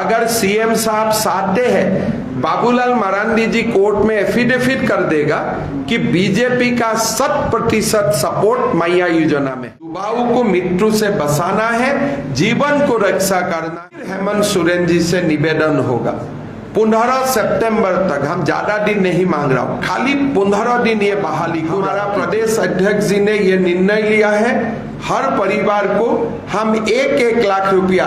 अगर सीएम साहब चाहते हैं, बाबूलाल मरांडी जी कोर्ट में एफिडेविट कर देगा कि बीजेपी का 100% सपोर्ट मैया योजना में। युवाओं को मृत्यु से बचाना है, जीवन को रक्षा करना। हेमंत सोरेन जी से निवेदन होगा 15 सितंबर तक, हम ज्यादा दिन नहीं मांग रहा हूँ, खाली 15 दिन ये बहाली को। हमारा प्रदेश अध्यक्ष जी ने ये निर्णय लिया है, हर परिवार को हम 1-1 लाख रुपया,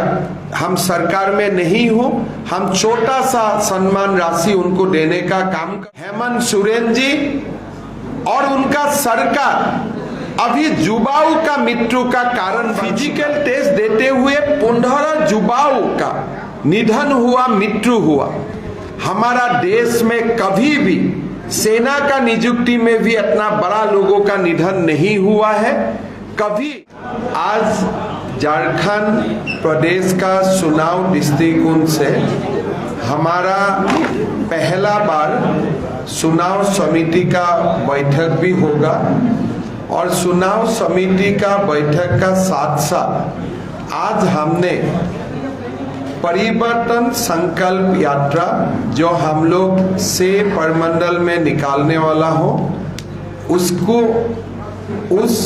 हम सरकार में नहीं हो, हम छोटा सा सम्मान राशि उनको देने का काम। हेमंत सोरेन जी और उनका सरकार अभी युवाओं का मृत्यु का कारण फिजिकल टेस्ट देते हुए 15 युवाओं का निधन हुआ, मृत्यु हुआ। हमारा देश में कभी भी सेना का नियुक्ति में भी इतना बड़ा लोगों का निधन नहीं हुआ है कभी। आज झारखंड प्रदेश का चुनाव दृष्टिकोण से हमारा पहला बार चुनाव समिति का बैठक भी होगा और चुनाव समिति का बैठक का साथ साथ आज हमने परिवर्तन संकल्प यात्रा जो हम लोग से परमंडल में निकालने वाला हो, उसको उस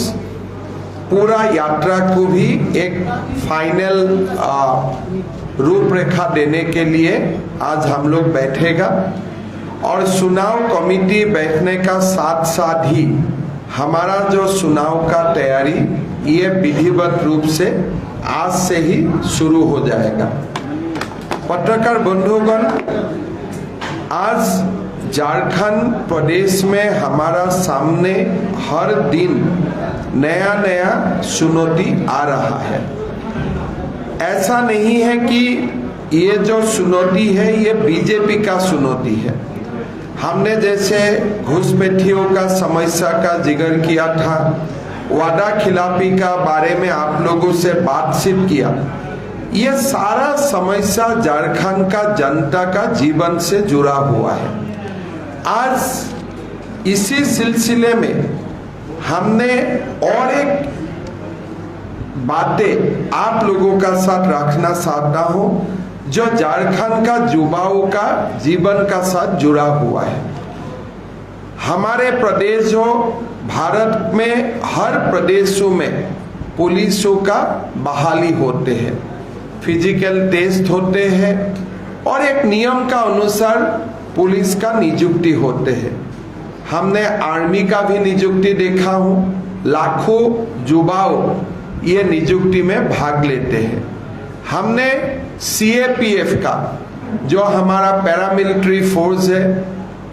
पूरा यात्रा को भी एक फाइनल रूपरेखा देने के लिए आज हम लोग बैठेगा। और चुनाव कमेटी बैठने का साथ साथ ही हमारा जो चुनाव का तैयारी ये विधिवत रूप से आज से ही शुरू हो जाएगा। पत्रकार बंधुगण, आज झारखंड प्रदेश में हमारा सामने हर दिन नया नया चुनौती आ रहा है। ऐसा नहीं है कि ये जो चुनौती है ये बीजेपी का चुनौती है। हमने जैसे घुसपैठियों का समस्या का जिक्र किया था, वादा खिलाफी का बारे में आप लोगों से बातचीत किया, ये सारा समस्या झारखंड का जनता का जीवन से जुड़ा हुआ है। आज इसी सिलसिले में हमने और एक बातें आप लोगों का साथ रखना चाहता हूं जो झारखंड का युवाओं का जीवन का साथ जुड़ा हुआ है। हमारे प्रदेश हो, भारत में हर प्रदेशों में पुलिसों का बहाली होते हैं, फिजिकल टेस्ट होते हैं और एक नियम का अनुसार पुलिस का नियुक्ति होते हैं। हमने आर्मी का भी नियुक्ति देखा हूँ, लाखों युवाओं ये नियुक्ति में भाग लेते हैं। हमने सीएपीएफ का जो हमारा पैरामिलिट्री फोर्स है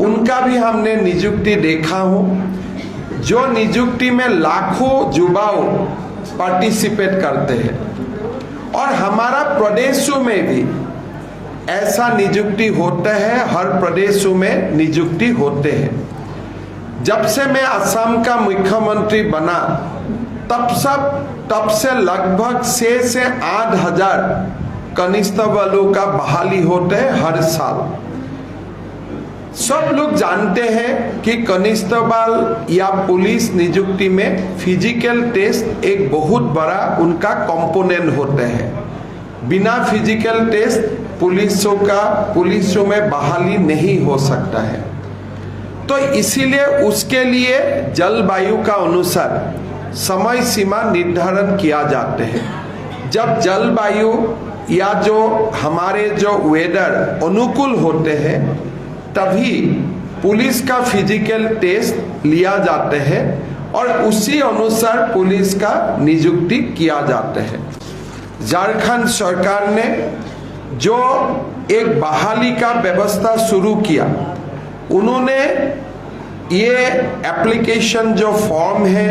उनका भी हमने नियुक्ति देखा हूँ, जो नियुक्ति में लाखों युवाओं पार्टिसिपेट करते हैं। और हमारा प्रदेशों में भी ऐसा नियुक्ति होता है, हर प्रदेशों में नियुक्ति होते हैं। जब से मैं असम का मुख्यमंत्री बना तब से लगभग 6 से 8 हजार कांस्टेबलों का बहाली होते हैं हर साल। सब लोग जानते हैं कि कांस्टेबल या पुलिस नियुक्ति में फिजिकल टेस्ट एक बहुत बड़ा उनका कंपोनेंट होते हैं। बिना फिजिकल टेस्ट पुलिसों में बहाली नहीं हो सकता है। तो इसीलिए उसके लिए जलवायु का अनुसार समय सीमा निर्धारण किया जाते हैं। जब जलवायु या जो हमारे जो वेदर अनुकूल होते हैं तभी पुलिस का फिजिकल टेस्ट लिया जाते हैं और उसी अनुसार पुलिस का नियुक्ति किया जाता है। झारखंड सरकार ने जो एक बहाली का व्यवस्था शुरू किया, उन्होंने ये एप्लीकेशन जो फॉर्म है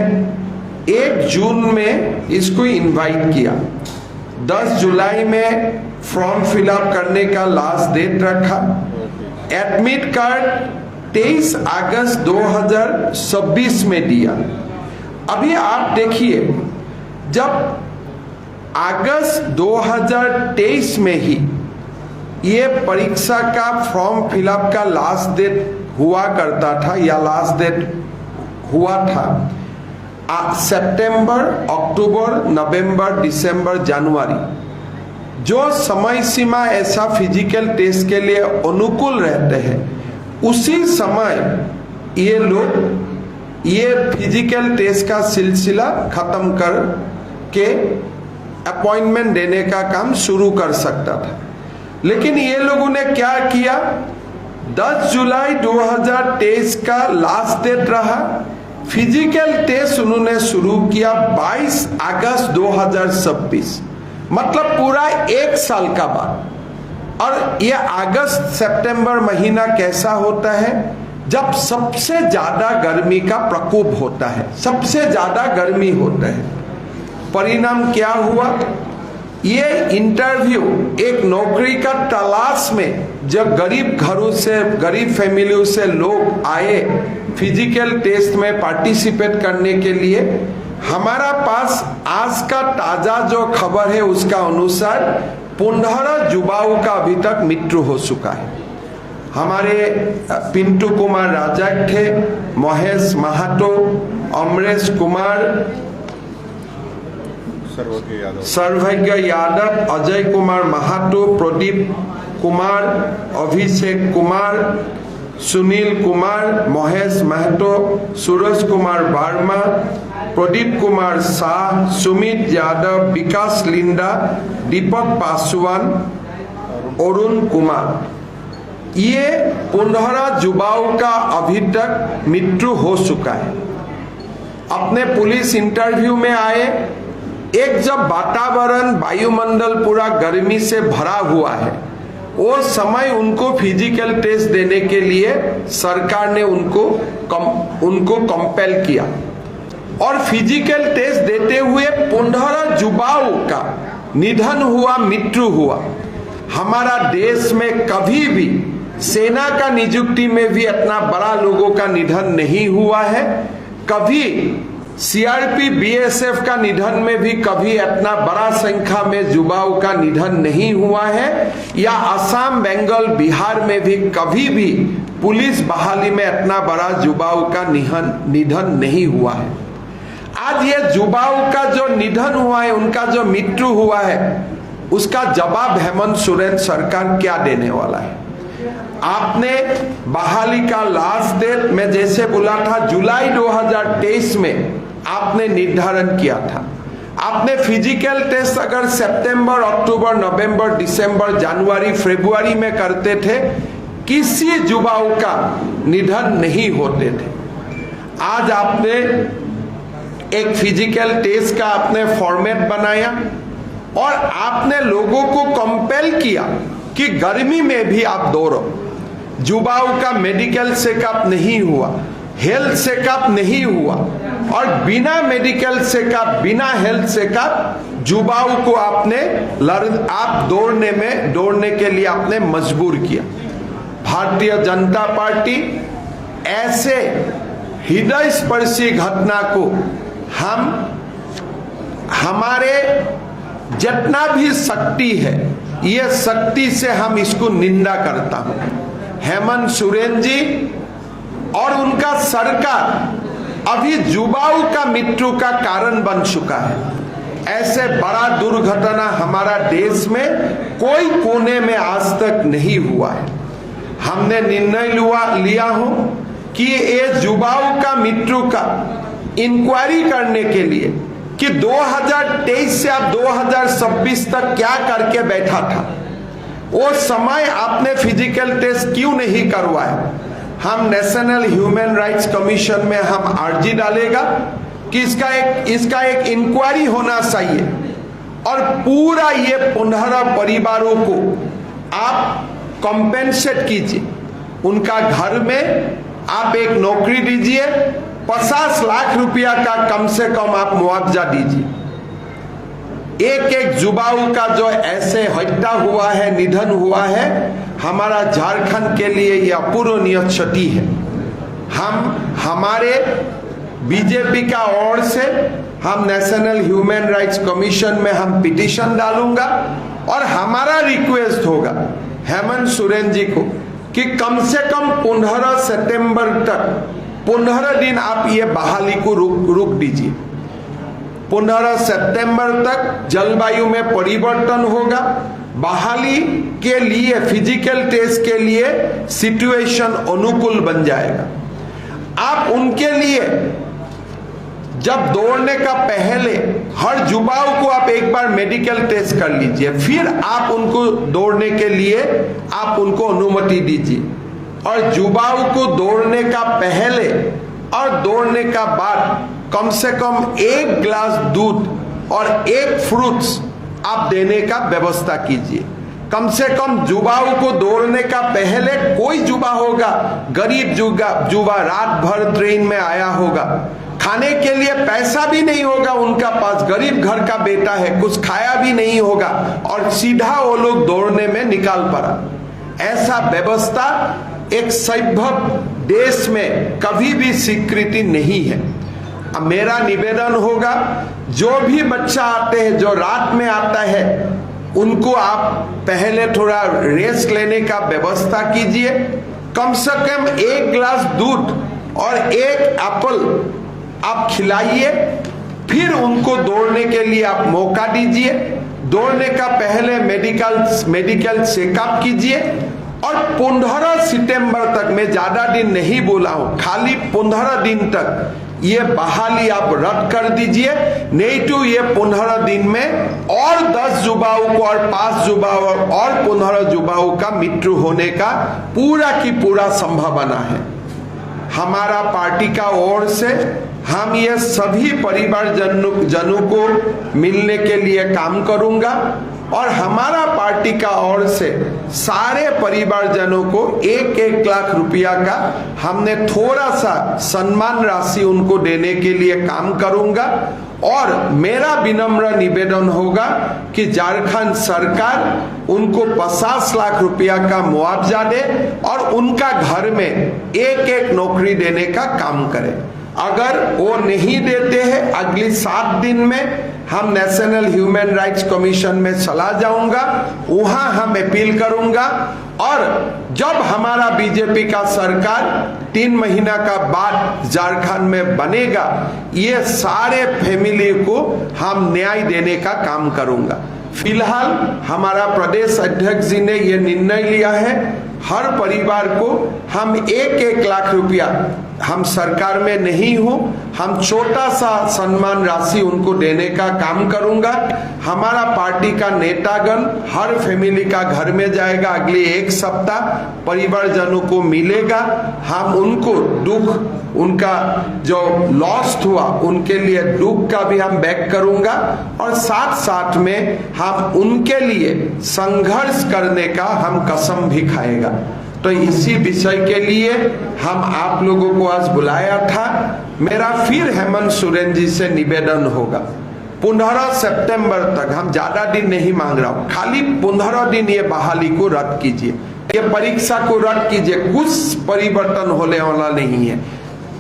1 जून में इसको इनवाइट किया। 10 जुलाई में फॉर्म फिलअप करने का लास्ट डेट रखा। एडमिट कार्ड 23 अगस्त 2026 में दिया। अभी आप देखिए, जब अगस्त 2023 में ही ये परीक्षा का फॉर्म फिलअप का लास्ट डेट हुआ करता था या लास्ट डेट हुआ था, सितंबर, अक्टूबर, नवंबर, दिसंबर, जनवरी जो समय सीमा ऐसा फिजिकल टेस्ट के लिए अनुकूल रहते हैं, उसी समय ये लोग ये फिजिकल टेस्ट का सिलसिला खत्म कर के अपॉइंटमेंट देने का काम शुरू कर सकता था। लेकिन ये लोगों ने क्या किया, 10 जुलाई 2023 का लास्ट डेट रहा, फिजिकल टेस्ट उन्होंने शुरू किया 22 अगस्त 2026, मतलब पूरा 1 साल का बाद। और ये अगस्त सितंबर महीना कैसा होता है, जब सबसे ज्यादा गर्मी का प्रकोप होता है, सबसे ज्यादा गर्मी होता है। परिणाम क्या हुआ, ये इंटरव्यू एक नौकरी का तलाश में जब गरीब घरों से, गरीब फैमिलियों से लोग आए फिजिकल टेस्ट में पार्टिसिपेट करने के लिए, हमारा पास आज का ताजा जो खबर है उसका अनुसार 15 युवाओं का अभी तक मृत्यु हो चुका है। हमारे पिंटू कुमार राजा थे, महेश महातो, अमरेश कुमार, सर्वज्ञ यादव, अजय कुमार महातो, प्रदीप कुमार, अभिषेक कुमार, सुनील कुमार, महेश महतो, सूरज कुमार वर्मा, प्रदीप कुमार शाह, सुमित यादव, विकास लिंडा, दीपक पासवान, अरुण कुमार, ये 15 युवाओं का अभी तक मृत्यु हो चुका है। अपने पुलिस इंटरव्यू में आए, एक जब वातावरण वायुमंडल पूरा गर्मी से भरा हुआ है, वो समय उनको फिजिकल टेस्ट देने के लिए सरकार ने उनको कंपेल किया और फिजिकल टेस्ट देते हुए 15 युवाओं का निधन हुआ, मृत्यु हुआ। हमारा देश में कभी भी सेना का नियुक्ति में भी इतना बड़ा लोगों का निधन नहीं हुआ है, कभी सीआरपी बीएसएफ का निधन में भी कभी इतना बड़ा संख्या में युवाओं का निधन नहीं हुआ है, या असम, बंगाल, बिहार में भी कभी भी पुलिस बहाली में इतना बड़ा युवाओं का निधन नहीं हुआ है। आज ये युवाओं का जो निधन हुआ है, उनका जो मृत्यु हुआ है, उसका जवाब हेमंत सोरेन सरकार क्या देने वाला है। आपने बहाली का लास्ट डेट में जैसे बोला था जुलाई 2023 में आपने निर्धारण किया था। आपने फिजिकल टेस्ट अगर सितंबर, अक्टूबर, नवंबर, दिसंबर, जनवरी, फरवरी में करते थे, किसी युवाओं का निधन नहीं होते थे। आज आपने एक फिजिकल टेस्ट का आपने फॉर्मेट बनाया और आपने लोगों को कंपेल किया कि गर्मी में भी आप दौड़ो। युवाओं का मेडिकल चेकअप नहीं हुआ, हेल्थ चेकअप नहीं हुआ, और बिना मेडिकल चेकअप, बिना हेल्थ चेकअप युवाओं को आप दौड़ने के लिए आपने मजबूर किया। भारतीय जनता पार्टी ऐसे हृदय स्पर्शी घटना को हमारे जितना भी शक्ति है, ये शक्ति से हम इसको निंदा करता हूं। हेमंत सोरेन जी और उनका सरकार अभी युवाओं का मृत्यु का कारण बन चुका है। ऐसे बड़ा दुर्घटना हमारा देश में कोई कोने में आज तक नहीं हुआ है। हमने निर्णय लिया हो कि ये युवाओं का मृत्यु का इंक्वायरी करने के लिए कि 2023 से अब 2026 तक क्या करके बैठा था, वो समय आपने फिजिकल टेस्ट क्यों नहीं करवाया। हम नेशनल ह्यूमन राइट्स कमीशन में हम अर्जी डालेगा कि इसका एक इंक्वायरी होना चाहिए और पूरा ये 15 परिवारों को आप कंपेंसेट कीजिए। उनका घर में आप एक नौकरी दीजिए, 50 लाख रुपया का कम से कम आप मुआवजा दीजिए। एक युवाओं का जो ऐसे हत्या हुआ है, निधन हुआ है, हमारा झारखंड के लिए यह अपूरणीय क्षति है। हमारे बीजेपी का ओर से हम नेशनल ह्यूमन राइट्स कमीशन में हम पिटीशन डालूंगा और हमारा रिक्वेस्ट होगा हेमंत सोरेन जी को कि कम से कम 15 सितंबर तक 15 दिन आप ये बहाली को रुक दीजिए। 15 सितंबर तक जलवायु में परिवर्तन होगा। बहाली के लिए फिजिकल टेस्ट के लिए सिचुएशन अनुकूल बन जाएगा। आप उनके लिए जब दौड़ने का पहले हर युवाओं को आप एक बार मेडिकल टेस्ट कर लीजिए, फिर आप उनको दौड़ने के लिए आप उनको अनुमति दीजिए। और युवाओं को दौड़ने का पहले और दौड़ने का बाद कम से कम 1 गिलास दूध और 1 फ्रूट्स आप देने का व्यवस्था कीजिए। कम से कम युवाओं को दौड़ने का पहले, कोई युवा होगा गरीब युवा रात भर ट्रेन में आया होगा, खाने के लिए पैसा भी नहीं होगा उनका पास, गरीब घर का बेटा है, कुछ खाया भी नहीं होगा और सीधा वो लोग दौड़ने में निकाल पड़ा। ऐसा व्यवस्था एक सभ्य देश में कभी भी स्वीकृति नहीं है। अब मेरा निवेदन होगा, जो भी बच्चा आते हैं, जो रात में आता है, उनको आप पहले थोड़ा रेस्ट लेने का व्यवस्था कीजिए। कम से कम 1 गिलास दूध और 1 एप्पल आप खिलाइए, फिर उनको दौड़ने के लिए आप मौका दीजिए। दौड़ने का पहले मेडिकल चेकअप कीजिए और 15 सितंबर तक, मैं ज्यादा दिन नहीं बोला हूं, खाली 15 दिन तक ये बहाली आप रद्द कर दीजिए। नहीं तो ये 15 दिन में और 10 युवाओं को और 5 युवाओं और 15 युवाओं का मृत्यु होने का पूरा की पूरा संभावना है। हमारा पार्टी का ओर से हम ये सभी परिवार जनों को मिलने के लिए काम करूंगा और हमारा पार्टी का ओर से सारे परिवारजनों को 1-1 लाख रुपया का हमने थोड़ा सा सम्मान राशि उनको देने के लिए काम करूंगा। और मेरा विनम्र निवेदन होगा कि झारखंड सरकार उनको 50 लाख रुपया का मुआवजा दे और उनका घर में 1-1 नौकरी देने का काम करे। अगर वो नहीं देते हैं, अगली 7 दिन में हम नेशनल ह्यूमन राइट्स कमीशन में चला जाऊंगा, वहां हम अपील करूंगा और जब हमारा बीजेपी का सरकार 3 महीना का बाद झारखंड में बनेगा, ये सारे फैमिली को हम न्याय देने का काम करूंगा। फिलहाल हमारा प्रदेश अध्यक्ष जी ने ये निर्णय लिया है, हर परिवार को हम 1-1 लाख रुपया, हम सरकार में नहीं हो, हम छोटा सा सम्मान राशि उनको देने का काम करूंगा। हमारा पार्टी का नेतागण हर फैमिली का घर में जाएगा, अगले 1 सप्ताह परिवारजनों को मिलेगा। हम उनको दुख, उनका जो लॉस हुआ उनके लिए दुख का भी हम बैक करूंगा और साथ साथ में हम उनके लिए संघर्ष करने का हम कसम भी खाएगा। तो इसी विषय के लिए हम आप लोगों को आज बुलाया था। मेरा फिर हेमंत सोरेन जी से निवेदन होगा, 15 सितंबर तक, हम ज्यादा दिन नहीं मांग रहा हूं, खाली 15 दिन ये बहाली को रद्द कीजिए, ये परीक्षा को रद्द कीजिए। कुछ परिवर्तन होने वाला नहीं है।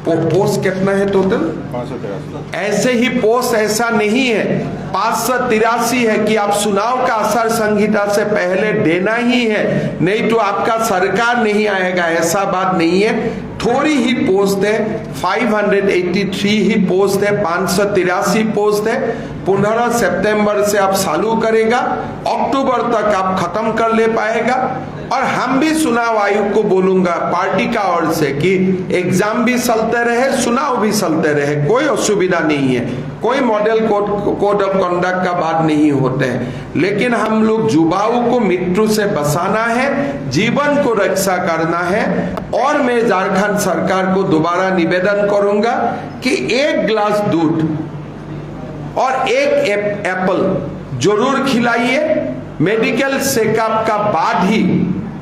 पोस्ट कितना है टोटल? 583। ऐसे ही पोस्ट ऐसा नहीं है, 583 है कि आप चुनाव का आचार संहिता से पहले देना ही है, नहीं तो आपका सरकार नहीं आएगा, ऐसा बात नहीं है। थोड़ी ही पोस्ट है, 583 ही पोस्ट है, 583 पोस्ट है। 15 सितंबर से आप चालू करेगा, अक्टूबर तक आप खत्म कर ले पाएगा। और हम भी चुनाव आयोग को बोलूंगा पार्टी का ओर से कि एग्जाम भी चलते रहे, चुनाव भी चलते रहे, कोई असुविधा नहीं है, कोई मॉडल कोड ऑफ कंडक्ट का बात नहीं होते हैं। लेकिन हम लोग युवाओं को मृत्यु से बचाना है, जीवन को रक्षा करना है। और मैं झारखंड सरकार को दोबारा निवेदन करूंगा कि 1 गिलास दूध और 1 एप्पल जरूर खिलाइए। मेडिकल चेकअप का बाद ही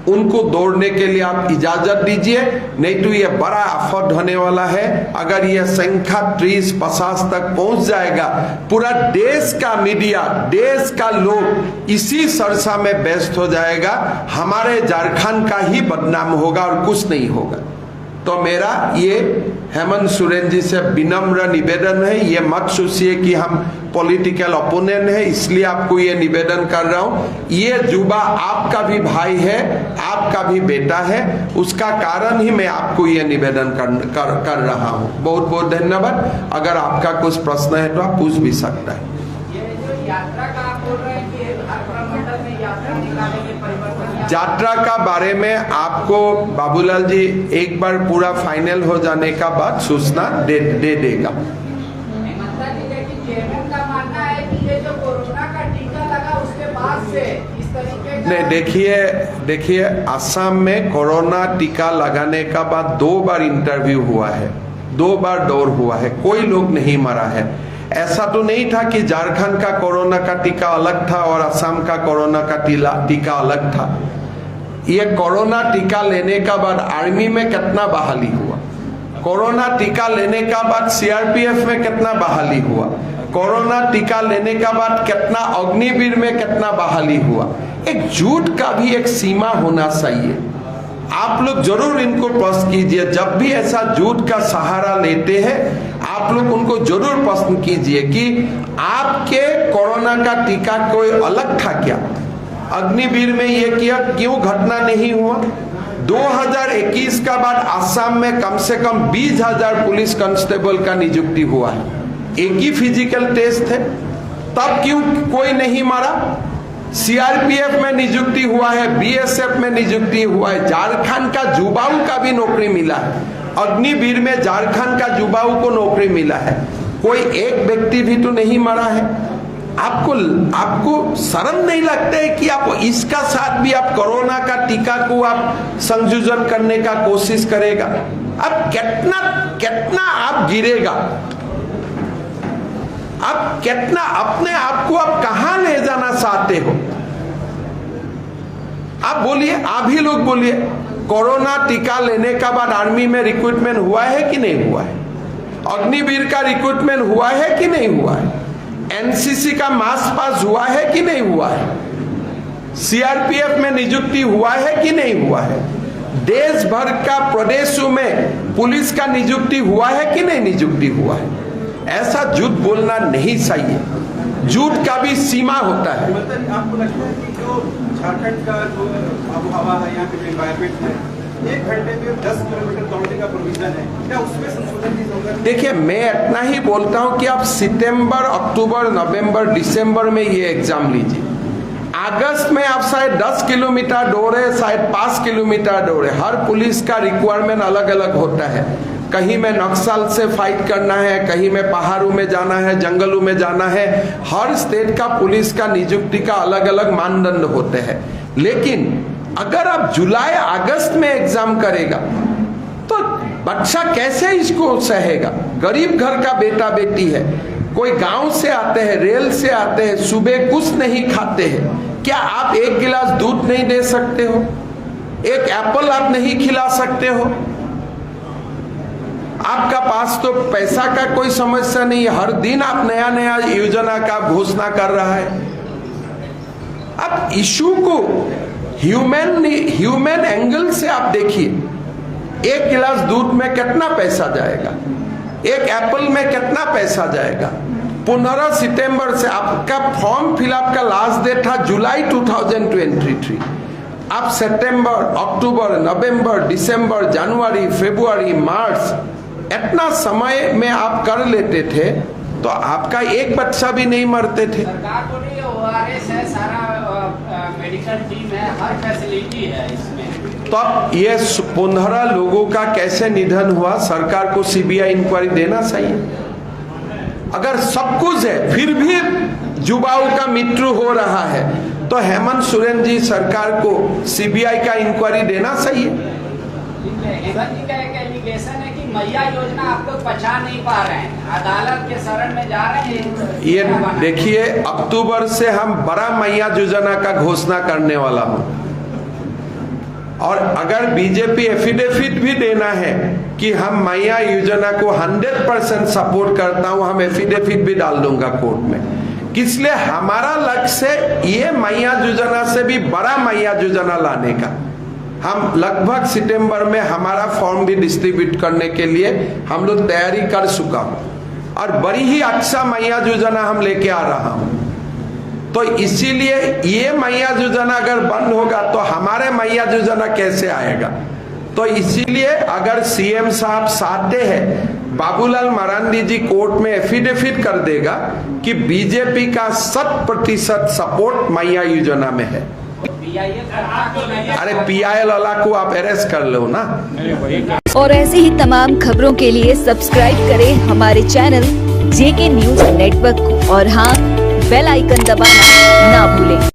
उनको दौड़ने के लिए आप इजाजत दीजिए, नहीं तो ये बड़ा आफत होने वाला है। अगर ये संख्या 30-50 तक पहुंच जाएगा, पूरा देश का मीडिया, देश का लोग इसी चर्चा में व्यस्त हो जाएगा, हमारे झारखंड का ही बदनाम होगा और कुछ नहीं होगा। तो मेरा ये हेमंत सोरेन जी से विनम्र निवेदन है, ये मत सोचिए कि हम पॉलिटिकल ओपोनेंट है इसलिए आपको ये निवेदन कर रहा हूँ। ये युवा आपका भी भाई है, आपका भी बेटा है, उसका कारण ही मैं आपको ये निवेदन कर रहा हूँ। बहुत बहुत धन्यवाद। अगर आपका कुछ प्रश्न है तो आप पूछ भी सकता है। यात्रा का आप बोल रहे हैं कि हर प्रमंडल में यात्रा निकालेंगे, परिवर्तन यात्रा का बारे में आपको बाबूलाल जी एक बार पूरा फाइनल हो जाने का बाद सूचना दे देगा। ममता जी, लेकिन चेयरमैन का मानना है कि ये जो कोरोना का टीका लगा उसके बाद से इस तरीके का नहीं, देखिए असम में कोरोना टीका लगाने का बाद 2 बार इंटरव्यू हुआ है, 2 बार दौर हुआ है, कोई लोग नहीं मरा है। ऐसा तो नहीं था कि झारखंड का कोरोना का टीका अलग था और असम का कोरोना का टीका अलग था। ये कोरोना टीका लेने का बाद आर्मी में कितना बहाली हुआ, कोरोना टीका लेने का बाद सीआरपीएफ में कितना बहाली हुआ, कोरोना टीका लेने का बाद कितना अग्निवीर में कितना बहाली हुआ। एक झूठ का भी एक सीमा होना चाहिए। आप लोग जरूर इनको प्रश्न कीजिए, जब भी ऐसा झूठ का सहारा लेते हैं आप लोग उनको जरूर प्रश्न कीजिए कि आपके कोरोना का टीका कोई अलग था क्या, अग्निवीर में ये किया क्यों घटना नहीं हुआ। 2021 का बाद असम में कम से कम 20,000 पुलिस कांस्टेबल का नियुक्ति हुआ है, एक ही फिजिकल टेस्ट थे, तब क्यों कोई नहीं मरा। सीआरपीएफ में नियुक्ति हुआ है, बीएसएफ में नियुक्ति हुआ है, झारखंड का युवाओं का भी नौकरी मिला है, अग्निवीर में झारखंड का युवाओं को नौकरी मिला है, कोई एक व्यक्ति भी तो नहीं मरा है। आपको शर्म नहीं लगता है कि आप इसका साथ भी आप कोरोना का टीका को आप संयोजन करने का कोशिश करेगा। अब कितना आप गिरेगा, आप कितना अपने आप को आप कहां ले जाना चाहते हो। आप बोलिए, आप ही लोग बोलिए, कोरोना टीका लेने का बाद आर्मी में रिक्रूटमेंट हुआ है कि नहीं हुआ है, अग्निवीर का रिक्रूटमेंट हुआ है कि नहीं हुआ है, एनसीसी का मास पास हुआ है कि नहीं हुआ है, सीआरपीएफ में नियुक्ति हुआ है कि नहीं हुआ है, देश भर का प्रदेशों में पुलिस का नियुक्ति हुआ है कि नहीं नियुक्ति हुआ है। ऐसा झूठ बोलना नहीं चाहिए, झूठ का भी सीमा होता है। आपको लगता है कि जो झारखंड का जो आबोहवा है, यहाँ के एनवायरमेंट है, 1 घंटे में 10 किलोमीटर दौड़ने का प्रोविजन है, क्या उसमें संशोधन नहीं होगा? देखिए, मैं इतना ही बोलता हूं कि आप सितंबर, अक्टूबर, नवंबर, दिसंबर में ये एग्जाम लीजिए। अगस्त में आप शायद 10 किलोमीटर दौड़े, शायद 5 किलोमीटर दौड़े। हर पुलिस का रिक्वायरमेंट अलग अलग होता है, कहीं में नक्सल से फाइट करना है, कहीं में पहाड़ों में जाना है, जंगलों में जाना है। हर स्टेट का पुलिस का नियुक्ति का अलग अलग मानदंड होते हैं। लेकिन अगर आप जुलाई अगस्त में एग्जाम करेगा तो बच्चा कैसे इसको सहेगा। गरीब घर का बेटा बेटी है, कोई गांव से आते हैं, रेल से आते हैं, सुबह कुछ नहीं खाते हैं, क्या आप 1 गिलास दूध नहीं दे सकते हो, 1 एप्पल आप नहीं खिला सकते हो। आपका पास तो पैसा का कोई समस्या नहीं है, हर दिन आप नया नया योजना का घोषणा कर रहा है। अब इशू को ह्यूमन एंगल से आप देखिए, 1 गिलास दूध में कितना पैसा जाएगा, 1 एप्पल में कितना पैसा जाएगा। 15 सितंबर से आपका फॉर्म फिलअप का लास्ट डेट था जुलाई 2023। आप सितंबर, अक्टूबर, नवंबर, दिसंबर, जनवरी, फरवरी, मार्च, इतना समय में आप कर लेते थे तो आपका एक बच्चा भी नहीं मरते थे। सरकार को नहीं, ओआरएस है, सारा मेडिकल टीम है, हर फैसिलिटी है इसमें। तो अब ये 15 लोगों का कैसे निधन हुआ, सरकार को सीबीआई इंक्वायरी देना चाहिए। अगर सब कुछ है फिर भी युवाओं का मृत्यु हो रहा है तो हेमंत सोरेन जी सरकार को सीबीआई का इंक्वायरी देना चाहिए। हेमंत जी का एक एलिगेशन है कि मैया योजना आप लोग पचा नहीं पा रहे हैं, अदालत के शरण में जा रहे हैं। ये देखिए, अक्टूबर से हम बड़ा मैया योजना का घोषणा करने वाला हूं, और अगर बीजेपी एफिडेविट भी देना है कि हम मैया योजना को 100% सपोर्ट करता हूं, हम एफिडेविट भी डाल दूंगा कोर्ट में। इसलिए हमारा लक्ष्य ये मैया योजना से भी बड़ा मैया योजना लाने का। हम लगभग सितंबर में हमारा फॉर्म भी डिस्ट्रीब्यूट करने के लिए हम लोग तैयारी कर चुका हूं और बड़ी ही अच्छा मैया योजना हम लेके आ रहा हूं। तो इसीलिए ये मैया योजना अगर बंद होगा तो हमारे मैया योजना कैसे आएगा। तो इसीलिए अगर सीएम साहब चाहते हैं, बाबूलाल मरांडी जी कोर्ट में एफिडेविट कर देगा कि बीजेपी का 100% सपोर्ट मैया योजना में है। अरे PIL वाला को आप अरेस्ट कर लो ना। और ऐसे ही तमाम खबरों के लिए सब्सक्राइब करें हमारे चैनल JK न्यूज नेटवर्क को और हाँ, बेल आइकन दबाना ना भूलें।